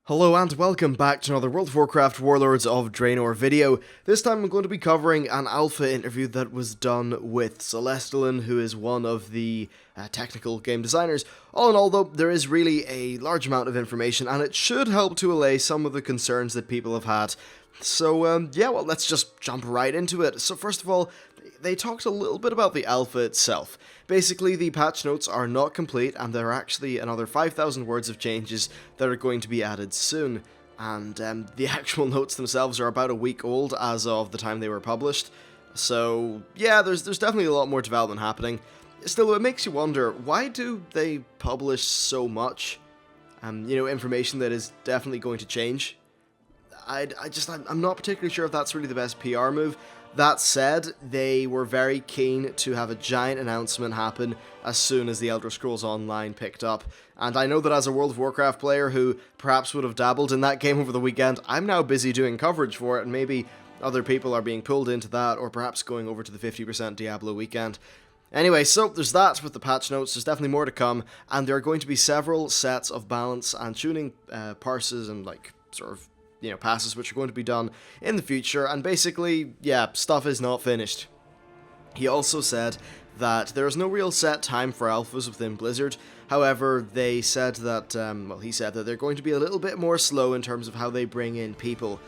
Hello and welcome back to another World of Warcraft Warlords of Draenor video. This time I'm going to be covering an alpha interview that was done with Celestalin, who is one of the technical game designers. All in all though, there is really a large amount of information and it should help to allay some of the concerns that people have had. So yeah, well, let's just jump right into it. So first of all, they talked a little bit about the alpha itself. Basically, the patch notes are not complete, and there are actually another 5,000 words of changes that are going to be added soon. And the actual notes themselves are about a week old as of the time they were published. So yeah, there's definitely a lot more development happening. Still, it makes you wonder, why do they publish so much, information that is definitely going to change? I'm not particularly sure if that's really the best PR move. That said, they were very keen to have a giant announcement happen as soon as the Elder Scrolls Online picked up, and I know that as a World of Warcraft player who perhaps would have dabbled in that game over the weekend, I'm now busy doing coverage for it, and maybe other people are being pulled into that, or perhaps going over to the 50% Diablo weekend. Anyway, so there's that with the patch notes. There's definitely more to come, and there are going to be several sets of balance and tuning parses and passes which are going to be done in the future, and basically, yeah, stuff is not finished. He also said that there is no real set time for alphas within Blizzard. However, they said that, he said that they're going to be a little bit more slow in terms of how they bring in people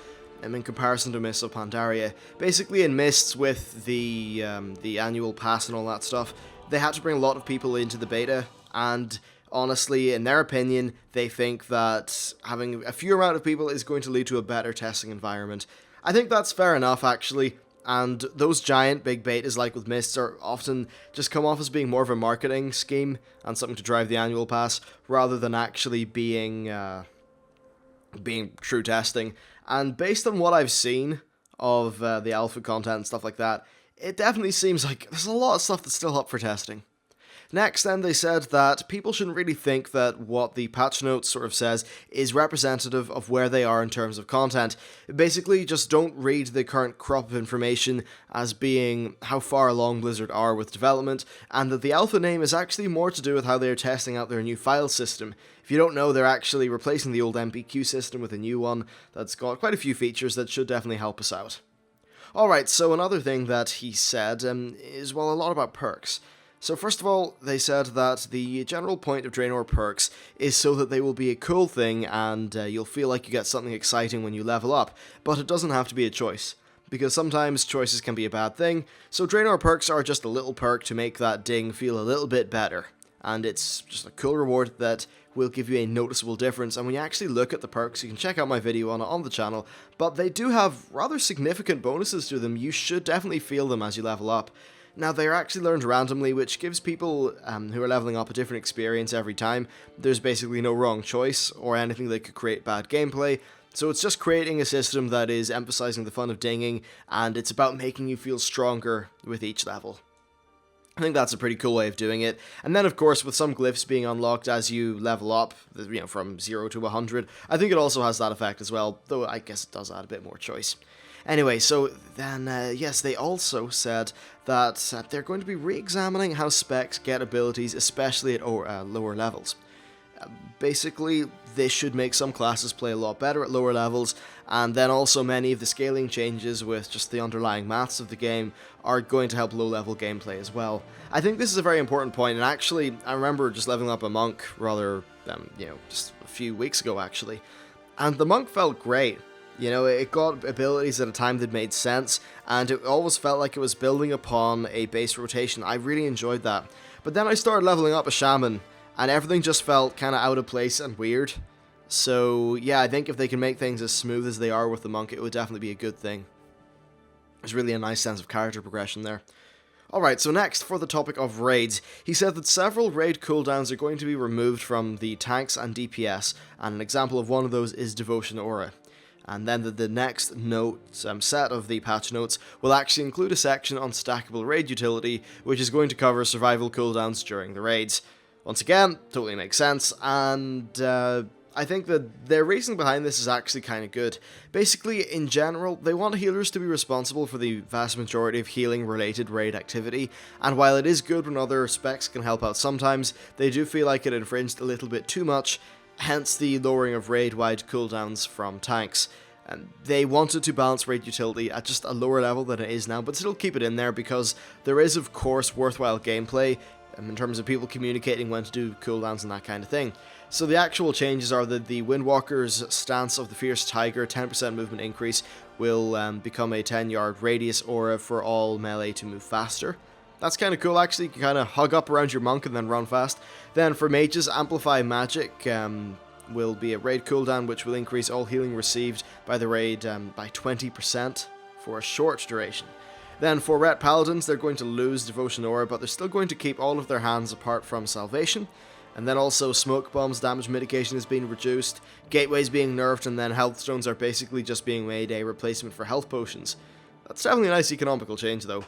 in comparison to Mists of Pandaria. Basically, in Mists, with the annual pass and all that stuff, they had to bring a lot of people into the beta, and honestly, in their opinion, they think that having a fewer amount of people is going to lead to a better testing environment. I think that's fair enough, actually, and those giant big betas like with Mists are often just come off as being more of a marketing scheme and something to drive the annual pass, rather than actually being true testing. And based on what I've seen of the alpha content and stuff like that, it definitely seems like there's a lot of stuff that's still up for testing. Next, then, they said that people shouldn't really think that what the patch notes sort of says is representative of where they are in terms of content. Basically, just don't read the current crop of information as being how far along Blizzard are with development, and that the alpha name is actually more to do with how they're testing out their new file system. If you don't know, they're actually replacing the old MPQ system with a new one that's got quite a few features that should definitely help us out. Alright, so another thing that he said is, well, a lot about perks. So first of all, they said that the general point of Draenor perks is so that they will be a cool thing and you'll feel like you get something exciting when you level up, but it doesn't have to be a choice, because sometimes choices can be a bad thing, so Draenor perks are just a little perk to make that ding feel a little bit better, and it's just a cool reward that will give you a noticeable difference. And when you actually look at the perks, you can check out my video on it on the channel, but they do have rather significant bonuses to them. You should definitely feel them as you level up. Now, they are actually learned randomly, which gives people who are leveling up a different experience every time. There's basically no wrong choice or anything that could create bad gameplay, so it's just creating a system that is emphasizing the fun of dinging, and it's about making you feel stronger with each level. I think that's a pretty cool way of doing it. And then, of course, with some glyphs being unlocked as you level up, from 0 to 100, I think it also has that effect as well, though I guess it does add a bit more choice. Anyway, so then, yes, they also said that they're going to be re-examining how specs get abilities, especially at lower levels. Basically, this should make some classes play a lot better at lower levels, and then also many of the scaling changes with just the underlying maths of the game are going to help low-level gameplay as well. I think this is a very important point, and actually, I remember just leveling up a monk just a few weeks ago, actually, and the monk felt great. It got abilities at a time that made sense, and it always felt like it was building upon a base rotation. I really enjoyed that. But then I started leveling up a shaman, and everything just felt kind of out of place and weird. So yeah, I think if they can make things as smooth as they are with the monk, it would definitely be a good thing. There's really a nice sense of character progression there. Alright, so next, for the topic of raids, he said that several raid cooldowns are going to be removed from the tanks and DPS, and an example of one of those is Devotion Aura. And then the next set of the patch notes will actually include a section on stackable raid utility, which is going to cover survival cooldowns during the raids. Once again, totally makes sense, and I think that their reasoning behind this is actually kind of good. Basically, in general, they want healers to be responsible for the vast majority of healing-related raid activity, and while it is good when other specs can help out sometimes, they do feel like it infringed a little bit too much. hence the lowering of raid-wide cooldowns from tanks. And they wanted to balance raid utility at just a lower level than it is now, but still keep it in there because there is, of course, worthwhile gameplay in terms of people communicating when to do cooldowns and that kind of thing. So the actual changes are that the Windwalker's Stance of the Fierce Tiger, 10% movement increase, will become a 10-yard radius aura for all melee to move faster. That's kind of cool, actually. You can kind of hug up around your monk and then run fast. Then for mages, Amplify Magic will be a raid cooldown, which will increase all healing received by the raid by 20% for a short duration. Then for Ret Paladins, they're going to lose Devotion Aura, but they're still going to keep all of their hands apart from Salvation. And then also Smoke Bombs damage mitigation is being reduced, Gateways being nerfed, and then Health Stones are basically just being made a replacement for Health Potions. That's definitely a nice economical change though.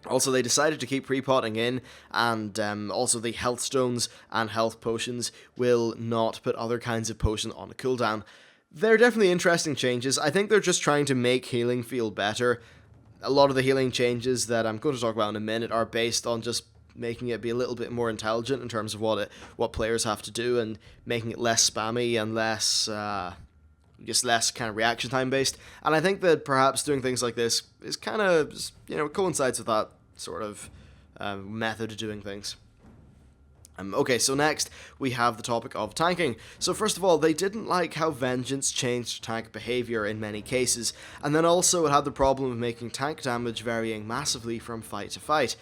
Also, they decided to keep repotting in, and also the Health Stones and Health Potions will not put other kinds of potion on a cooldown. They're definitely interesting changes. I think they're just trying to make healing feel better. A lot of the healing changes that I'm going to talk about in a minute are based on just making it be a little bit more intelligent in terms of what players have to do, and making it less spammy and less kind of reaction time based. And I think that perhaps doing things like this is kind of, coincides with that sort of method of doing things. Okay, so next we have the topic of tanking. So first of all, they didn't like how Vengeance changed tank behavior in many cases, and then also it had the problem of making tank damage varying massively from fight to fight.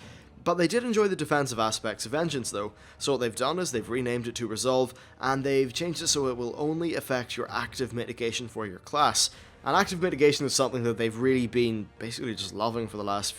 But they did enjoy the defensive aspects of Vengeance though, so what they've done is they've renamed it to Resolve, and they've changed it so it will only affect your active mitigation for your class. And active mitigation is something that they've really been basically just loving for the last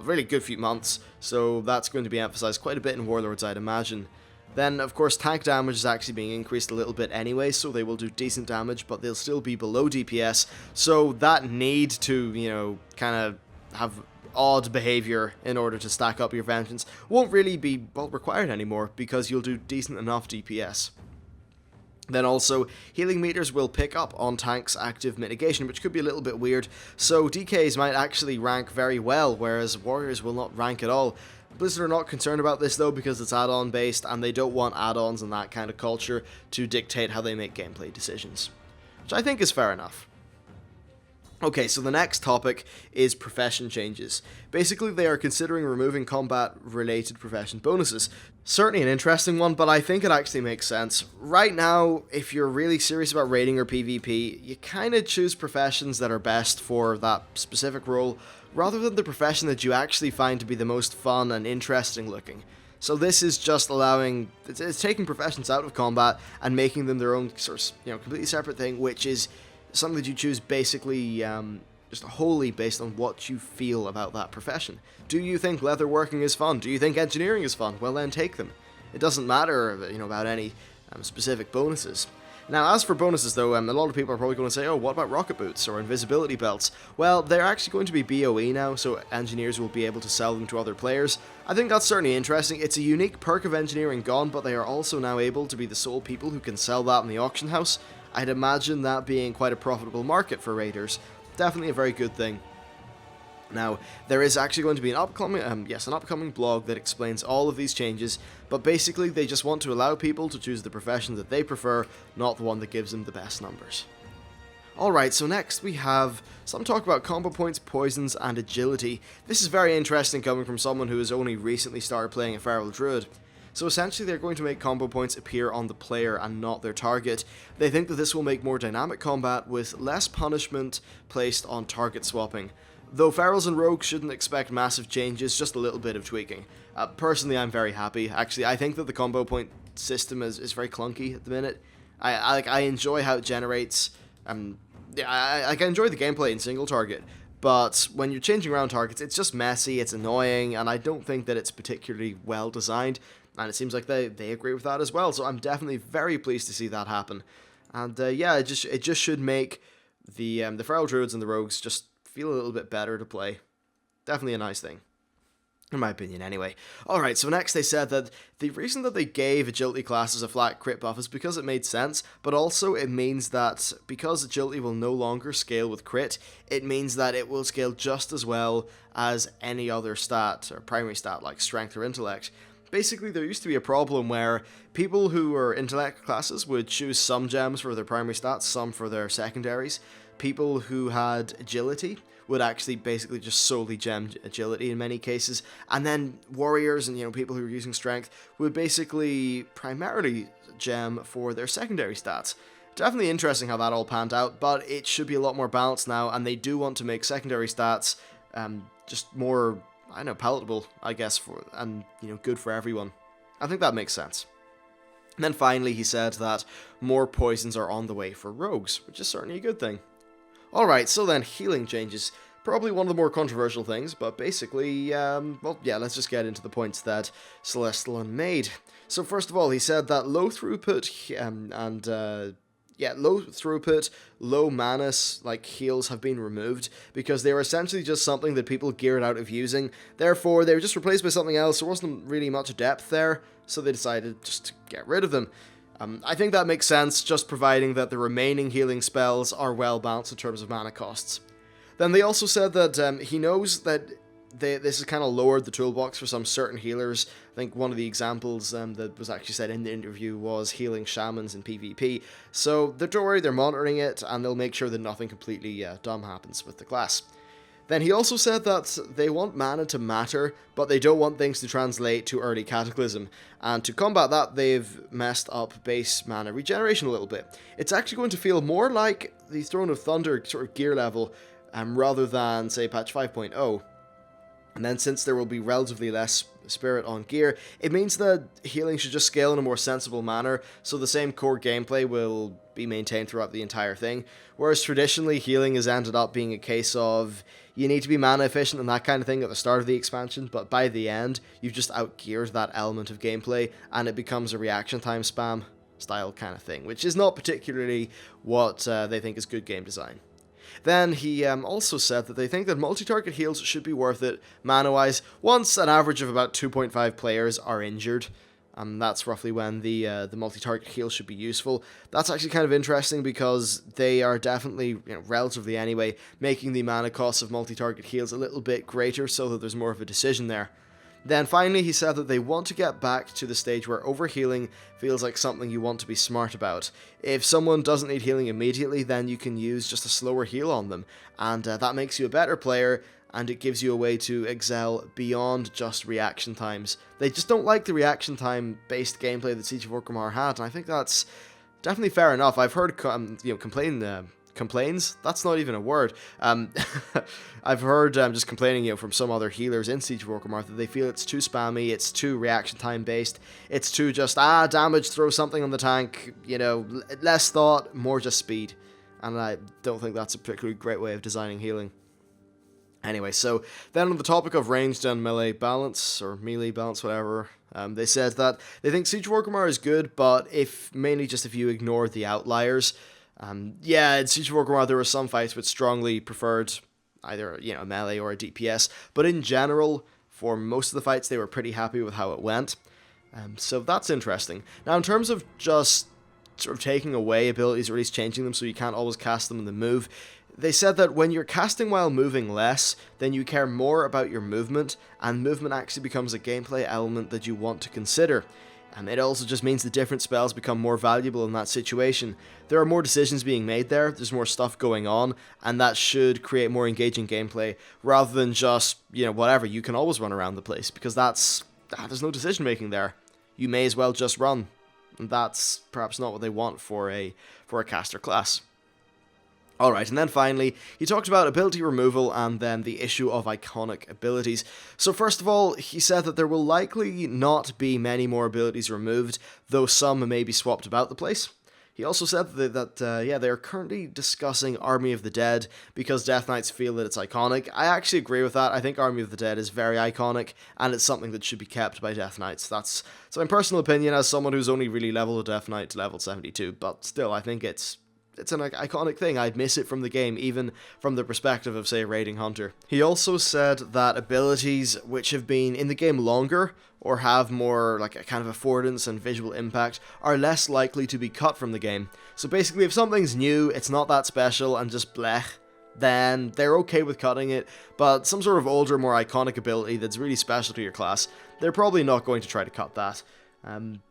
really good few months, so that's going to be emphasized quite a bit in Warlords, I'd imagine. Then, of course, tank damage is actually being increased a little bit anyway, so they will do decent damage, but they'll still be below DPS, so that need to, kind of have odd behavior in order to stack up your Vengeance won't really be, required anymore, because you'll do decent enough DPS. Then also, healing meters will pick up on tanks' active mitigation, which could be a little bit weird, so DKs might actually rank very well, whereas warriors will not rank at all. Blizzard are not concerned about this though, because it's add-on based, and they don't want add-ons and that kind of culture to dictate how they make gameplay decisions, which I think is fair enough. Okay, so the next topic is profession changes. Basically, they are considering removing combat-related profession bonuses. Certainly an interesting one, but I think it actually makes sense. Right now, if you're really serious about raiding or PvP, you kind of choose professions that are best for that specific role, rather than the profession that you actually find to be the most fun and interesting looking. So this is just it's taking professions out of combat and making them their own sort of, completely separate thing, which is something that you choose basically just wholly based on what you feel about that profession. Do you think leatherworking is fun? Do you think engineering is fun? Well then take them. It doesn't matter, about any specific bonuses. Now, as for bonuses though, a lot of people are probably going to say, oh, what about rocket boots or invisibility belts? Well, they're actually going to be BOE now, so engineers will be able to sell them to other players. I think that's certainly interesting. It's a unique perk of engineering gone, but they are also now able to be the sole people who can sell that in the auction house. I'd imagine that being quite a profitable market for raiders. Definitely a very good thing. Now, there is actually going to be an upcoming blog that explains all of these changes, but basically they just want to allow people to choose the profession that they prefer, not the one that gives them the best numbers. Alright, so next we have some talk about combo points, poisons, and agility. This is very interesting coming from someone who has only recently started playing a Feral Druid. So essentially they're going to make combo points appear on the player and not their target. They think that this will make more dynamic combat with less punishment placed on target swapping. Though Ferals and Rogues shouldn't expect massive changes, just a little bit of tweaking. Personally, I'm very happy. Actually, I think that the combo point system is very clunky at the minute. I enjoy how it generates. I enjoy the gameplay in single target, but when you're changing around targets, it's just messy, it's annoying, and I don't think that it's particularly well designed. And it seems like they agree with that as well, so I'm definitely very pleased to see that happen. And it just should make the Feral Druids and the Rogues just feel a little bit better to play. Definitely a nice thing. In my opinion, anyway. Alright, so next they said that the reason that they gave agility classes a flat crit buff is because it made sense, but also it means that because agility will no longer scale with crit, it means that it will scale just as well as any other stat, or primary stat, like strength or intellect. Basically, there used to be a problem where people who were intellect classes would choose some gems for their primary stats, some for their secondaries. People who had agility would actually basically just solely gem agility in many cases, and then warriors and people who were using strength would basically primarily gem for their secondary stats. Definitely interesting how that all panned out, but it should be a lot more balanced now, and they do want to make secondary stats just more, I don't know, palatable, I guess, and good for everyone. I think that makes sense. And then finally, he said that more poisons are on the way for rogues, which is certainly a good thing. Alright, so then healing changes. Probably one of the more controversial things, but basically, let's just get into the points that Celestalon made. So first of all, he said that low throughput low throughput, low mana heals have been removed because they were essentially just something that people geared out of using. Therefore, they were just replaced by something else. There wasn't really much depth there, so they decided just to get rid of them. I think that makes sense, just providing that the remaining healing spells are well balanced in terms of mana costs. Then they also said that he knows that this has kind of lowered the toolbox for some certain healers. I think one of the examples that was actually said in the interview was healing shamans in PvP. So don't worry, they're monitoring it, and they'll make sure that nothing completely dumb happens with the class. Then he also said that they want mana to matter, but they don't want things to translate to early Cataclysm. And to combat that, they've messed up base mana regeneration a little bit. It's actually going to feel more like the Throne of Thunder sort of gear level, rather than, say, patch 5.0. And then since there will be relatively less spirit on gear, it means that healing should just scale in a more sensible manner, so the same core gameplay will be maintained throughout the entire thing. Whereas traditionally, healing has ended up being a case of you need to be mana efficient and that kind of thing at the start of the expansion, but by the end, you've just outgeared that element of gameplay, and it becomes a reaction time spam style kind of thing, which is not particularly what they think is good game design. Then he also said that they think that multi-target heals should be worth it, mana-wise, once an average of about 2.5 players are injured. That's roughly when the multi-target heal should be useful. That's actually kind of interesting because they are definitely, relatively anyway, making the mana costs of multi-target heals a little bit greater so that there's more of a decision there. Then finally, he said that they want to get back to the stage where overhealing feels like something you want to be smart about. If someone doesn't need healing immediately, then you can use just a slower heal on them, and that makes you a better player, and it gives you a way to excel beyond just reaction times. They just don't like the reaction time based gameplay that Siege of Orgrimmar had, and I think that's definitely fair enough. I've heard complains? That's not even a word. I've heard just complaining, from some other healers in Siege of Orgrimmar that they feel it's too spammy, it's too reaction time based, it's too just, damage, throw something on the tank, less thought, more just speed. And I don't think that's a particularly great way of designing healing. Anyway, so then on the topic of ranged and melee balance, or melee balance, whatever, they said that they think Siege of Orgrimmar is good, but mainly just if you ignore the outliers. In Siege of Orgrimmar there were some fights which strongly preferred either, a melee or a DPS, but in general, for most of the fights, they were pretty happy with how it went. So that's interesting. Now, in terms of just sort of taking away abilities, or at least changing them so you can't always cast them in the move, they said that when you're casting while moving less, then you care more about your movement, and movement actually becomes a gameplay element that you want to consider. And it also just means the different spells become more valuable in that situation. There are more decisions being made there's more stuff going on, and that should create more engaging gameplay, rather than just, whatever, you can always run around the place, because there's no decision making there. You may as well just run, and that's perhaps not what they want for a caster class. Alright, and then finally, he talked about ability removal and then the issue of iconic abilities. So first of all, he said that there will likely not be many more abilities removed, though some may be swapped about the place. He also said that they are currently discussing Army of the Dead because Death Knights feel that it's iconic. I actually agree with that. I think Army of the Dead is very iconic, and it's something that should be kept by Death Knights. That's my personal opinion as someone who's only really leveled a Death Knight to level 72, but still, I think it's an iconic thing. I'd miss it from the game, even from the perspective of, say, Raiding Hunter. He also said that abilities which have been in the game longer, or have more, a kind of affordance and visual impact, are less likely to be cut from the game. So basically, if something's new, it's not that special, and just blech, then they're okay with cutting it, but some sort of older, more iconic ability that's really special to your class, they're probably not going to try to cut that.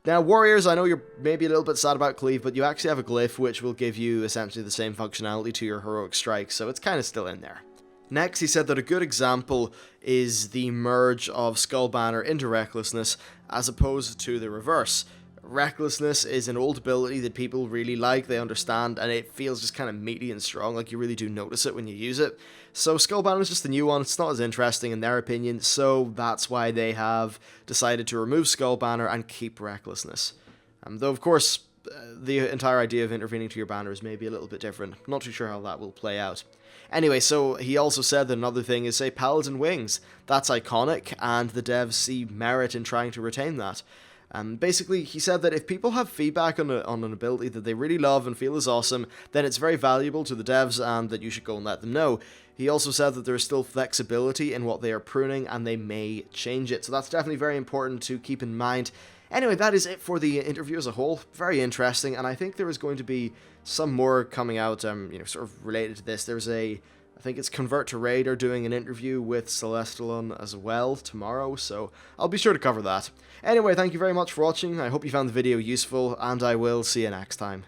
Now, warriors, I know you're maybe a little bit sad about cleave, but you actually have a glyph which will give you essentially the same functionality to your heroic strike, so it's kind of still in there. Next, he said that a good example is the merge of Skull Banner into Recklessness, as opposed to the reverse. Recklessness is an old ability that people really like, they understand, and it feels just kind of meaty and strong, like you really do notice it when you use it. So Skull Banner is just the new one, it's not as interesting in their opinion, so that's why they have decided to remove Skull Banner and keep Recklessness. Though of course, the entire idea of intervening to your banner is maybe a little bit different. I'm not too sure how that will play out. Anyway, so he also said that another thing is, say, Paladin Wings. That's iconic, and the devs see merit in trying to retain that. Basically, he said that if people have feedback on an ability that they really love and feel is awesome, then it's very valuable to the devs and that you should go and let them know. He also said that there is still flexibility in what they are pruning and they may change it, so that's definitely very important to keep in mind. Anyway, that is it for the interview as a whole. Very interesting, and I think there is going to be some more coming out, sort of related to this. There's I think it's Convert to Raid are doing an interview with Celestalon as well tomorrow, so I'll be sure to cover that. Anyway, thank you very much for watching, I hope you found the video useful, and I will see you next time.